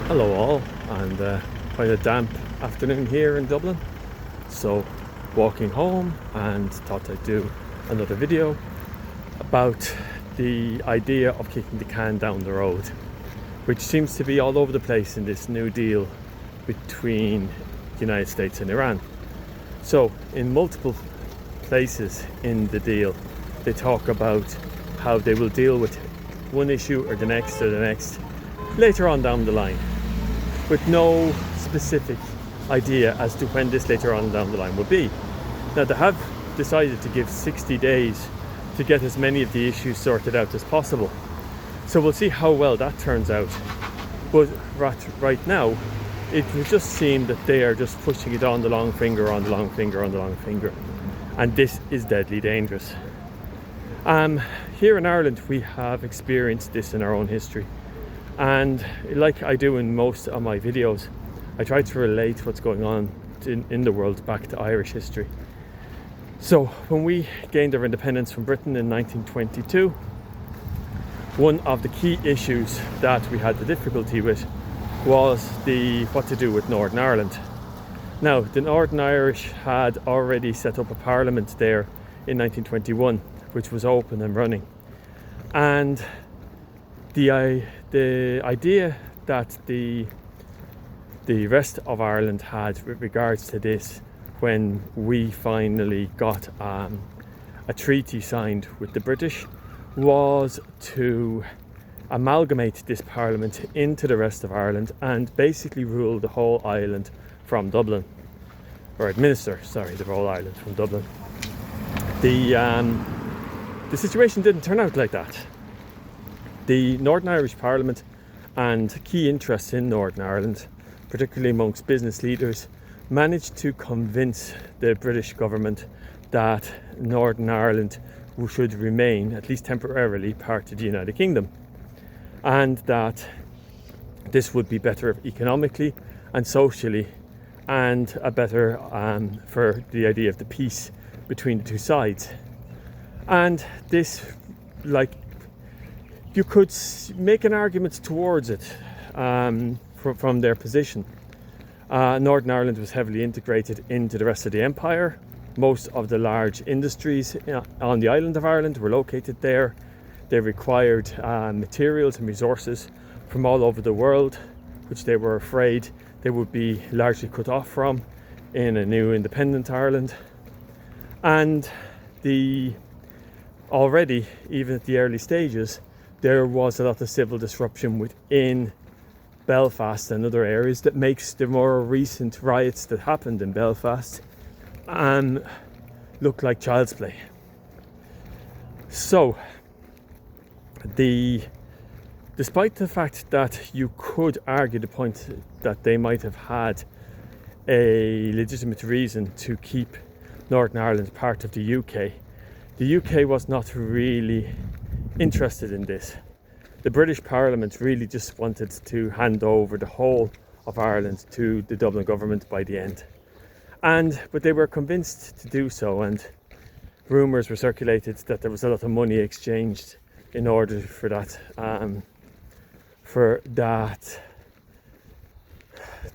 Hello all, and quite a damp afternoon here in Dublin, so walking home and thought I'd do another video about the idea of kicking the can down the road, which seems to be all over the place in this new deal between the United States and Iran. So in multiple places in the deal they talk about how they will deal with one issue or the next later on down the line, with no specific idea as to when this later on down the line will be. Now they have decided to give 60 days to get as many of the issues sorted out as possible. So we'll see how well that turns out. But right now, it would just seem that they are just pushing it on the long finger. And this is deadly dangerous. Here in Ireland, we have experienced this in our own history. And like I do in most of my videos, I try to relate what's going on in the world back to Irish history. So when we gained our independence from Britain in 1922, one of the key issues that we had the difficulty with was what to do with Northern Ireland. Now, the Northern Irish had already set up a parliament there in 1921, which was open and running. And the idea that the rest of Ireland had with regards to this, when we finally got a treaty signed with the British, was to amalgamate this parliament into the rest of Ireland and basically rule the whole island from Dublin, or administer the whole island from Dublin. The situation didn't turn out like that. The Northern Irish Parliament and key interests in Northern Ireland, particularly amongst business leaders, managed to convince the British government that Northern Ireland should remain, at least temporarily, part of the United Kingdom, and that this would be better economically and socially, and a better for the idea of the peace between the two sides. And this, you could make an argument towards it from their position. Northern Ireland was heavily integrated into the rest of the empire. Most of the large industries on the island of Ireland were located there. They required materials and resources from all over the world, which they were afraid they would be largely cut off from in a new independent Ireland. And already, even at the early stages, there was a lot of civil disruption within Belfast and other areas that makes the more recent riots that happened in Belfast look like child's play. So, despite the fact that you could argue the point that they might have had a legitimate reason to keep Northern Ireland part of the UK was not really interested in this. The British Parliament really just wanted to hand over the whole of Ireland to the Dublin government by the end. But they were convinced to do so, and rumours were circulated that there was a lot of money exchanged in order for that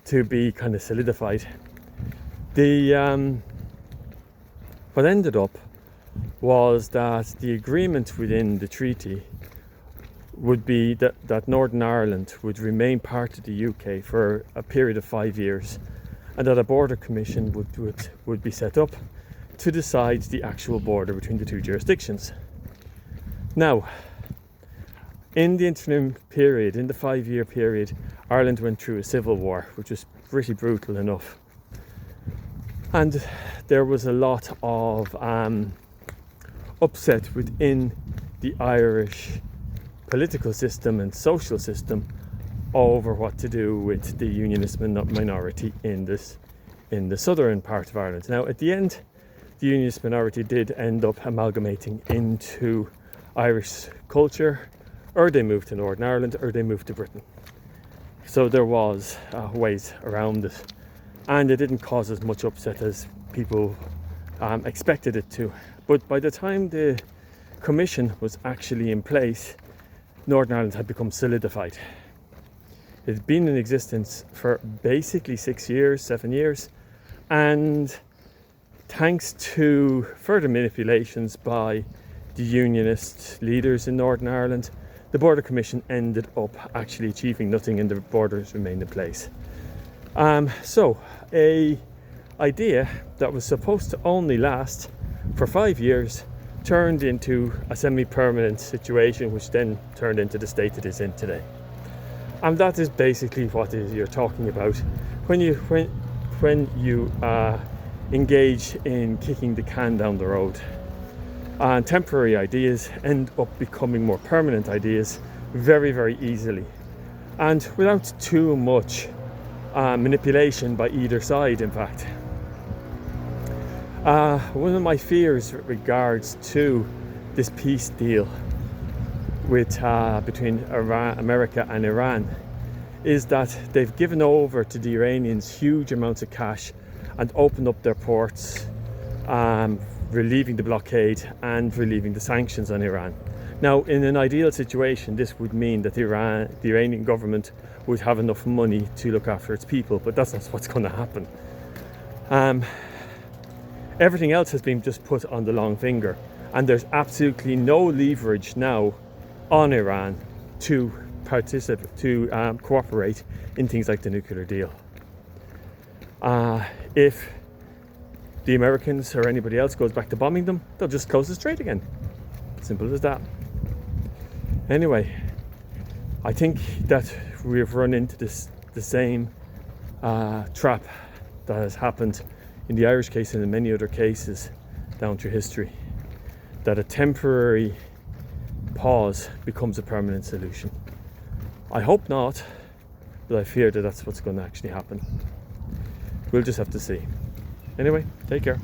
to be kind of solidified. What ended up was that the agreement within the treaty would be that Northern Ireland would remain part of the UK for a period of 5 years, and that a border commission would be set up to decide the actual border between the two jurisdictions. Now, in the interim period, in the 5-year period, Ireland went through a civil war, which was pretty brutal enough. And there was a lot of upset within the Irish political system and social system over what to do with the unionist minority in the southern part of Ireland. Now, at the end, the unionist minority did end up amalgamating into Irish culture, or they moved to Northern Ireland, or they moved to Britain. So there was ways around it, and it didn't cause as much upset as people expected it to. But by the time the commission was actually in place, Northern Ireland had become solidified. It's been in existence for basically 6 years, 7 years, and thanks to further manipulations by the unionist leaders in Northern Ireland, the Border Commission ended up actually achieving nothing and the borders remained in place. So a idea that was supposed to only last for 5 years turned into a semi-permanent situation, which then turned into the state it is in today. And that is basically what you're talking about when you engage in kicking the can down the road. And temporary ideas end up becoming more permanent ideas very, very easily, and without too much manipulation by either side, in fact. One of my fears with regards to this peace deal between America and Iran is that they've given over to the Iranians huge amounts of cash and opened up their ports, relieving the blockade and relieving the sanctions on Iran. Now, in an ideal situation, this would mean that the Iranian government would have enough money to look after its people, but that's not what's going to happen. Everything else has been just put on the long finger, and there's absolutely no leverage now on Iran to cooperate in things like the nuclear deal. If the Americans or anybody else goes back to bombing them, they'll just close the strait again. Simple as that. Anyway, I think that we've run into the same trap that has happened in the Irish case and in many other cases down through history, that a temporary pause becomes a permanent solution. I hope not, but I fear that that's what's going to actually happen. We'll just have to see. Anyway, take care.